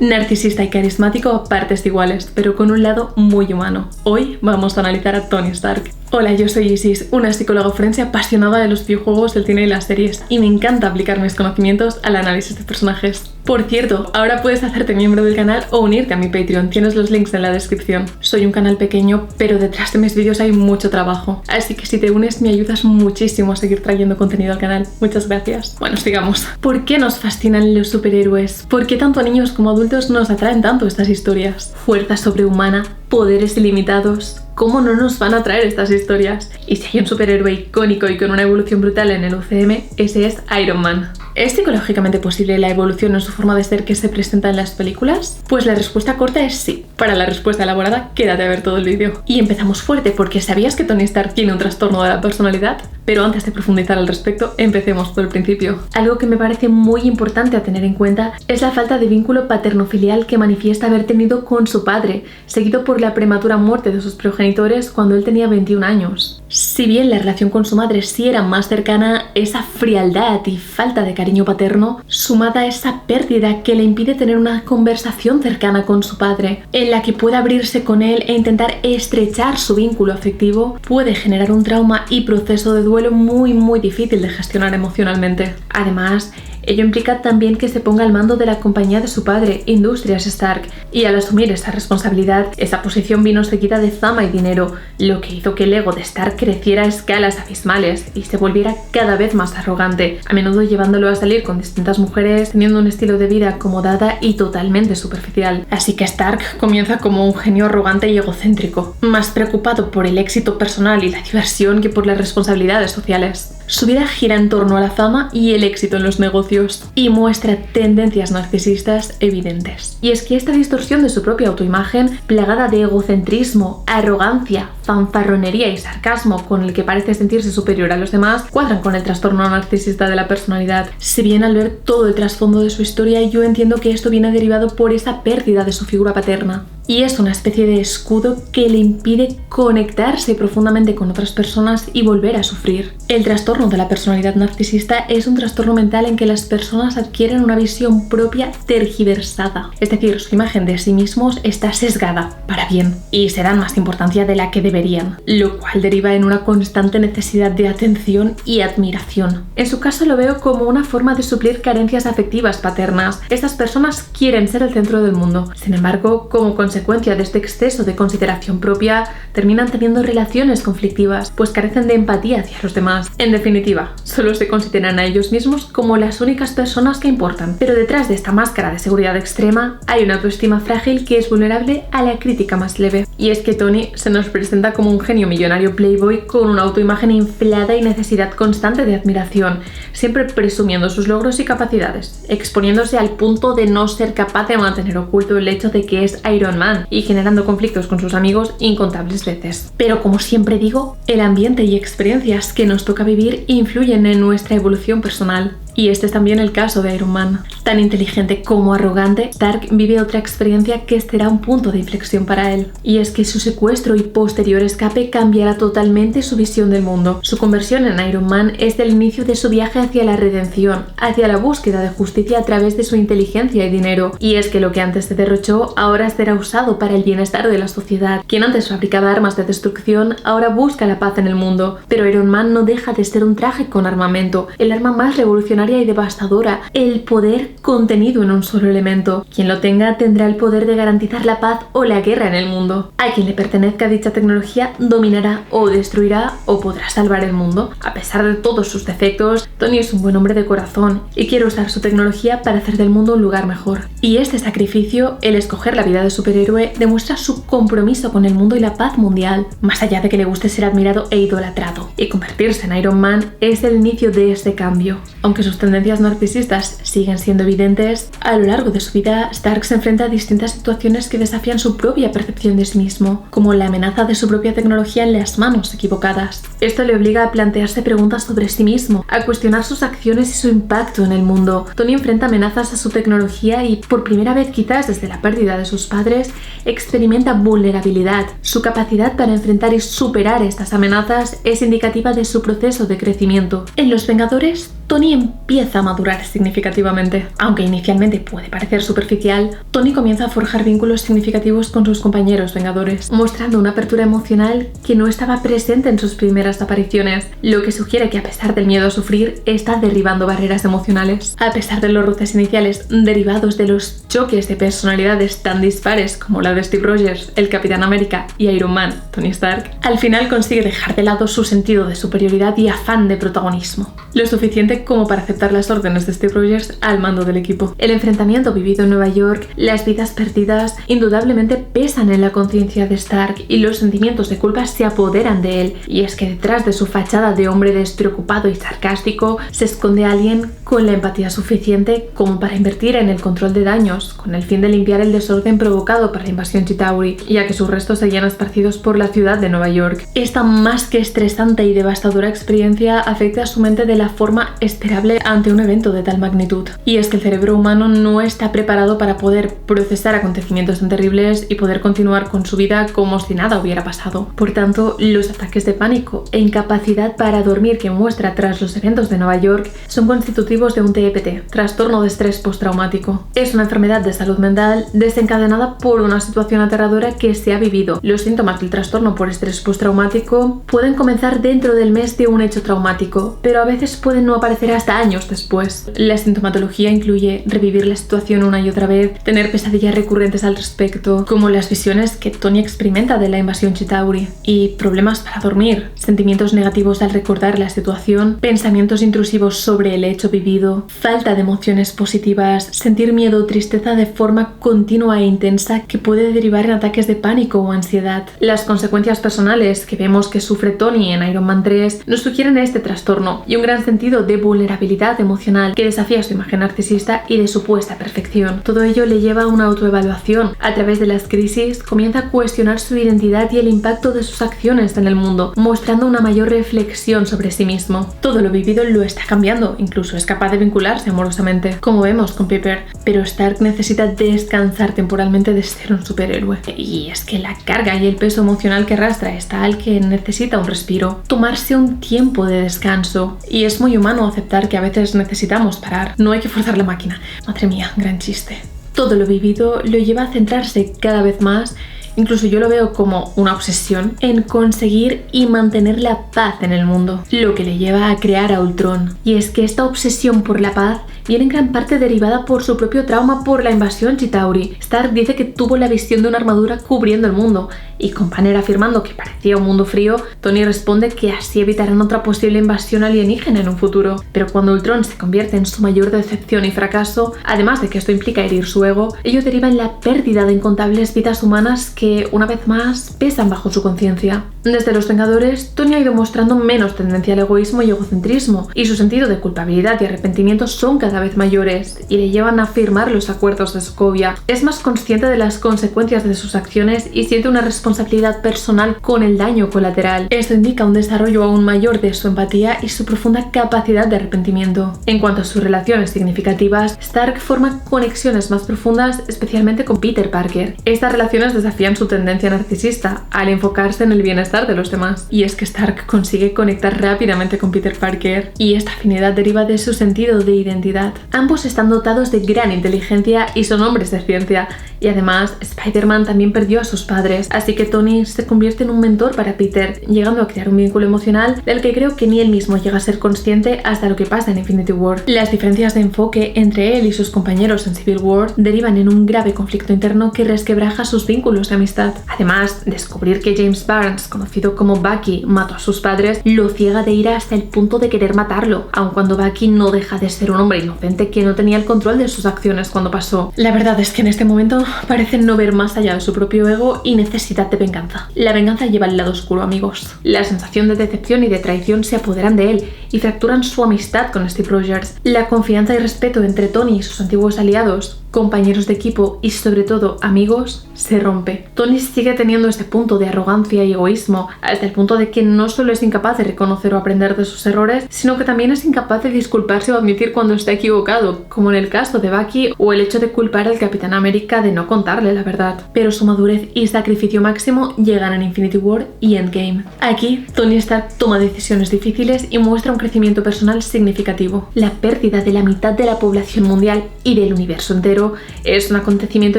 Narcisista y carismático a partes iguales, pero con un lado muy humano. Hoy vamos a analizar a Tony Stark. Hola, yo soy Isis, una psicóloga forense apasionada de los videojuegos, el cine y las series, y me encanta aplicar mis conocimientos al análisis de personajes. Por cierto, ahora puedes hacerte miembro del canal o unirte a mi Patreon, tienes los links en la descripción. Soy un canal pequeño, pero detrás de mis vídeos hay mucho trabajo, así que si te unes me ayudas muchísimo a seguir trayendo contenido al canal. Muchas gracias. Bueno, sigamos. ¿Por qué nos fascinan los superhéroes? ¿Por qué tanto a niños como adultos nos atraen tanto estas historias? Fuerza sobrehumana, poderes ilimitados. ¿Cómo no nos van a atraer estas historias? Y si hay un superhéroe icónico y con una evolución brutal en el UCM, ese es Iron Man. ¿Es psicológicamente posible la evolución en su forma de ser que se presenta en las películas? Pues la respuesta corta es sí. Para la respuesta elaborada, quédate a ver todo el vídeo. Y empezamos fuerte, porque ¿sabías que Tony Stark tiene un trastorno de la personalidad? Pero antes de profundizar al respecto, empecemos por el principio. Algo que me parece muy importante a tener en cuenta es la falta de vínculo paterno-filial que manifiesta haber tenido con su padre, seguido por la prematura muerte de sus progenitores cuando él tenía 21 años. Si bien la relación con su madre sí era más cercana, esa frialdad y falta de cariño paterno, sumada a esa pérdida que le impide tener una conversación cercana con su padre, en la que pueda abrirse con él e intentar estrechar su vínculo afectivo, puede generar un trauma y proceso de duelo muy difícil de gestionar emocionalmente. Además, ello implica también que se ponga al mando de la compañía de su padre, Industrias Stark, y al asumir esa responsabilidad, esa posición vino seguida de fama y dinero, lo que hizo que el ego de Stark creciera a escalas abismales y se volviera cada vez más arrogante, a menudo llevándolo a salir con distintas mujeres, teniendo un estilo de vida acomodada y totalmente superficial. Así que Stark comienza como un genio arrogante y egocéntrico, más preocupado por el éxito personal y la diversión que por las responsabilidades sociales. Su vida gira en torno a la fama y el éxito en los negocios y muestra tendencias narcisistas evidentes. Y es que esta distorsión de su propia autoimagen, plagada de egocentrismo, arrogancia, fanfarronería y sarcasmo con el que parece sentirse superior a los demás, cuadran con el trastorno narcisista de la personalidad. Si bien al ver todo el trasfondo de su historia, yo entiendo que esto viene derivado por esa pérdida de su figura paterna. Y es una especie de escudo que le impide conectarse profundamente con otras personas y volver a sufrir. El trastorno de la personalidad narcisista es un trastorno mental en que las personas adquieren una visión propia tergiversada. Es decir, su imagen de sí mismos está sesgada, para bien, y se dan más importancia de la que deberían, lo cual deriva en una constante necesidad de atención y admiración. En su caso lo veo como una forma de suplir carencias afectivas paternas. Estas personas quieren ser el centro del mundo. Sin embargo, como consecuencia de este exceso de consideración propia, terminan teniendo relaciones conflictivas, pues carecen de empatía hacia los demás. En definitiva, solo se consideran a ellos mismos como las únicas personas que importan. Pero detrás de esta máscara de seguridad extrema hay una autoestima frágil que es vulnerable a la crítica más leve. Y es que Tony se nos presenta como un genio millonario playboy con una autoimagen inflada y necesidad constante de admiración, siempre presumiendo sus logros y capacidades, exponiéndose al punto de no ser capaz de mantener oculto el hecho de que es Iron Man y generando conflictos con sus amigos incontables veces. Pero como siempre digo, el ambiente y experiencias que nos toca vivir influyen en nuestra evolución personal. Y este es también el caso de Iron Man. Tan inteligente como arrogante, Stark vive otra experiencia que será un punto de inflexión para él. Y es que su secuestro y posterior escape cambiará totalmente su visión del mundo. Su conversión en Iron Man es el inicio de su viaje hacia la redención, hacia la búsqueda de justicia a través de su inteligencia y dinero. Y es que lo que antes se derrochó ahora será usado para el bienestar de la sociedad. Quien antes fabricaba armas de destrucción ahora busca la paz en el mundo. Pero Iron Man no deja de ser un traje con armamento, el arma más revolucionaria y devastadora, el poder contenido en un solo elemento. Quien lo tenga tendrá el poder de garantizar la paz o la guerra en el mundo. A quien le pertenezca dicha tecnología dominará o destruirá o podrá salvar el mundo. A pesar de todos sus defectos, Tony es un buen hombre de corazón y quiere usar su tecnología para hacer del mundo un lugar mejor. Y este sacrificio, el escoger la vida de superhéroe, demuestra su compromiso con el mundo y la paz mundial. Más allá de que le guste ser admirado e idolatrado, y convertirse en Iron Man es el inicio de ese cambio. Aunque sus tendencias narcisistas siguen siendo evidentes, a lo largo de su vida Stark se enfrenta a distintas situaciones que desafían su propia percepción de sí mismo, como la amenaza de su propia tecnología en las manos equivocadas. Esto le obliga a plantearse preguntas sobre sí mismo, a cuestionar sus acciones y su impacto en el mundo. Tony enfrenta amenazas a su tecnología y, por primera vez quizás desde la pérdida de sus padres, experimenta vulnerabilidad. Su capacidad para enfrentar y superar estas amenazas es indicativa de su proceso de crecimiento. En Los Vengadores, Tony empieza a madurar significativamente. Aunque inicialmente puede parecer superficial, Tony comienza a forjar vínculos significativos con sus compañeros Vengadores, mostrando una apertura emocional que no estaba presente en sus primeras apariciones, lo que sugiere que a pesar del miedo a sufrir, está derribando barreras emocionales. A pesar de los roces iniciales derivados de los choques de personalidades tan dispares como la de Steve Rogers, el Capitán América y Iron Man, Tony Stark, al final consigue dejar de lado su sentido de superioridad y afán de protagonismo, lo suficiente como para aceptar las órdenes de Steve Rogers al mando del equipo. El enfrentamiento vivido en Nueva York, las vidas perdidas, indudablemente pesan en la conciencia de Stark y los sentimientos de culpa se apoderan de él. Y es que detrás de su fachada de hombre despreocupado y sarcástico se esconde alguien con la empatía suficiente como para invertir en el control de daños, con el fin de limpiar el desorden provocado por la invasión Chitauri, ya que sus restos seguían esparcidos por la ciudad de Nueva York. Esta más que estresante y devastadora experiencia afecta a su mente de la forma esperable ante un evento de tal magnitud. Y es que el cerebro humano no está preparado para poder procesar acontecimientos tan terribles y poder continuar con su vida como si nada hubiera pasado. Por tanto, los ataques de pánico e incapacidad para dormir que muestra tras los eventos de Nueva York son constitutivos de un TEPT, trastorno de estrés postraumático. Es una enfermedad de salud mental desencadenada por una situación aterradora que se ha vivido. Los síntomas del trastorno por estrés postraumático pueden comenzar dentro del mes de un hecho traumático, pero a veces pueden no aparecer hasta años después. La sintomatología incluye revivir la situación una y otra vez, tener pesadillas recurrentes al respecto, como las visiones que Tony experimenta de la invasión Chitauri, y problemas para dormir, sentimientos negativos al recordar la situación, pensamientos intrusivos sobre el hecho vivido, falta de emociones positivas, sentir miedo o tristeza de forma continua e intensa que puede derivar en ataques de pánico o ansiedad. Las consecuencias personales que vemos que sufre Tony en Iron Man 3 nos sugieren este trastorno y un gran sentido de vulnerabilidad emocional que desafía su imagen narcisista y de supuesta perfección. Todo ello le lleva a una autoevaluación. A través de las crisis comienza a cuestionar su identidad y el impacto de sus acciones en el mundo, mostrando una mayor reflexión sobre sí mismo. Todo lo vivido lo está cambiando, incluso es capaz de vincularse amorosamente, como vemos con Pepper, pero Stark necesita descansar temporalmente de ser un superhéroe. Y es que la carga y el peso emocional que arrastra es tal que necesita un respiro, tomarse un tiempo de descanso. Y es muy humano aceptar que a veces necesitamos parar, no hay que forzar la máquina. Madre mía, gran chiste. Todo lo vivido lo lleva a centrarse cada vez más, incluso yo lo veo como una obsesión, en conseguir y mantener la paz en el mundo, lo que le lleva a crear a Ultron. Y es que esta obsesión por la paz viene en gran parte derivada por su propio trauma por la invasión Chitauri. Stark dice que tuvo la visión de una armadura cubriendo el mundo, y con Banner afirmando que parecía un mundo frío, Tony responde que así evitarán otra posible invasión alienígena en un futuro. Pero cuando Ultron se convierte en su mayor decepción y fracaso, además de que esto implica herir su ego, ello deriva en la pérdida de incontables vidas humanas que, una vez más, pesan bajo su conciencia. Desde los Vengadores, Tony ha ido mostrando menos tendencia al egoísmo y egocentrismo, y su sentido de culpabilidad y arrepentimiento son cada vez mayores, y le llevan a firmar los acuerdos de Sokovia. Es más consciente de las consecuencias de sus acciones y siente una responsabilidad personal con el daño colateral. Esto indica un desarrollo aún mayor de su empatía y su profunda capacidad de arrepentimiento. En cuanto a sus relaciones significativas, Stark forma conexiones más profundas, especialmente con Peter Parker. Estas relaciones desafían su tendencia narcisista al enfocarse en el bienestar de los demás. Y es que Stark consigue conectar rápidamente con Peter Parker, y esta afinidad deriva de su sentido de identidad. Ambos están dotados de gran inteligencia y son hombres de ciencia, y además Spider-Man también perdió a sus padres, así que Tony se convierte en un mentor para Peter, llegando a crear un vínculo emocional del que creo que ni él mismo llega a ser consciente hasta lo que pasa en Infinity War. Las diferencias de enfoque entre él y sus compañeros en Civil War derivan en un grave conflicto interno que resquebraja sus vínculos de amistad. Además, descubrir que James Barnes, conocido como Bucky, mató a sus padres, lo ciega de ira hasta el punto de querer matarlo, aun cuando Bucky no deja de ser un hombre inocente que no tenía el control de sus acciones cuando pasó. La verdad es que en este momento parece no ver más allá de su propio ego y necesidad de venganza. La venganza lleva al lado oscuro, amigos. La sensación de decepción y de traición se apoderan de él y fracturan su amistad con Steve Rogers. La confianza y respeto entre Tony y sus antiguos aliados, compañeros de equipo y sobre todo amigos, se rompe. Tony sigue teniendo ese punto de arrogancia y egoísmo, hasta el punto de que no solo es incapaz de reconocer o aprender de sus errores, sino que también es incapaz de disculparse o admitir cuando está equivocado, como en el caso de Bucky o el hecho de culpar al Capitán América de no contarle la verdad. Pero su madurez y sacrificio máximo llegan en Infinity War y Endgame. Aquí, Tony Stark toma decisiones difíciles y muestra un crecimiento personal significativo. La pérdida de la mitad de la población mundial y del universo entero es un acontecimiento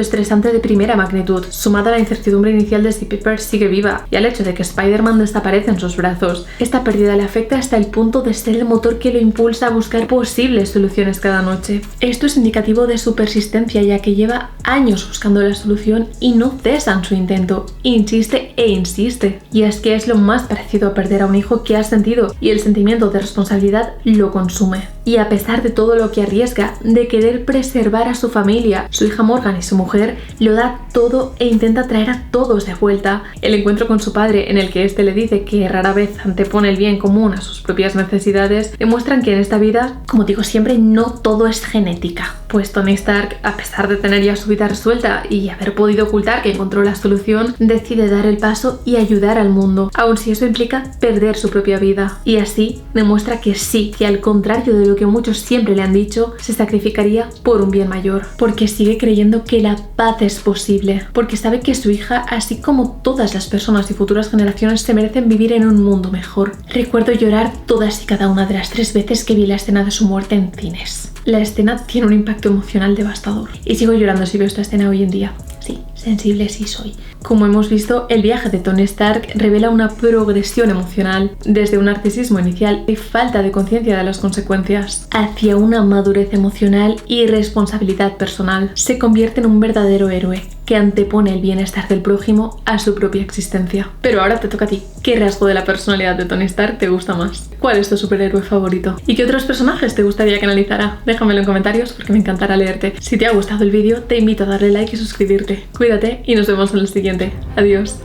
estresante de primera magnitud, sumado a la incertidumbre inicial de si Pepper sigue viva y al hecho de que Spider-Man desaparece en sus brazos. Esta pérdida le afecta hasta el punto de ser el motor que lo impulsa a buscar posibles soluciones cada noche. Esto es indicativo de su persistencia, ya que lleva años buscando la solución y no cesa en su intento, insiste e insiste. Y es que es lo más parecido a perder a un hijo que ha sentido, y el sentimiento de responsabilidad lo consume. Y a pesar de todo lo que arriesga, de querer preservar a su familia, su hija Morgan y su mujer, lo da todo e intenta traer a todos de vuelta. El encuentro con su padre, en el que éste le dice que rara vez antepone el bien común a sus propias necesidades, demuestran que en esta vida, como digo siempre, no todo es genética. Pues Tony Stark, a pesar de tener ya su vida resuelta y haber podido ocultar que encontró la solución, decide dar el paso y ayudar al mundo, aun si eso implica perder su propia vida. Y así demuestra que sí, que al contrario de lo que muchos siempre le han dicho, se sacrificaría por un bien mayor, porque sigue creyendo que la paz es posible, porque sabe que su hija, así como todas las personas y futuras generaciones, se merecen vivir en un mundo mejor. Recuerdo llorar todas y cada una de las 3 veces que vi la escena de su muerte en cines. La escena tiene un impacto emocional devastador y sigo llorando si veo esta escena hoy en día. Sí, sensible sí soy. Como hemos visto, el viaje de Tony Stark revela una progresión emocional, desde un narcisismo inicial y falta de conciencia de las consecuencias, hacia una madurez emocional y responsabilidad personal. Se convierte en un verdadero héroe que antepone el bienestar del prójimo a su propia existencia. Pero ahora te toca a ti. ¿Qué rasgo de la personalidad de Tony Stark te gusta más? ¿Cuál es tu superhéroe favorito? ¿Y qué otros personajes te gustaría que analizara? Déjamelo en comentarios porque me encantará leerte. Si te ha gustado el vídeo, te invito a darle like y suscribirte. Cuídate y nos vemos en el siguiente. Adiós.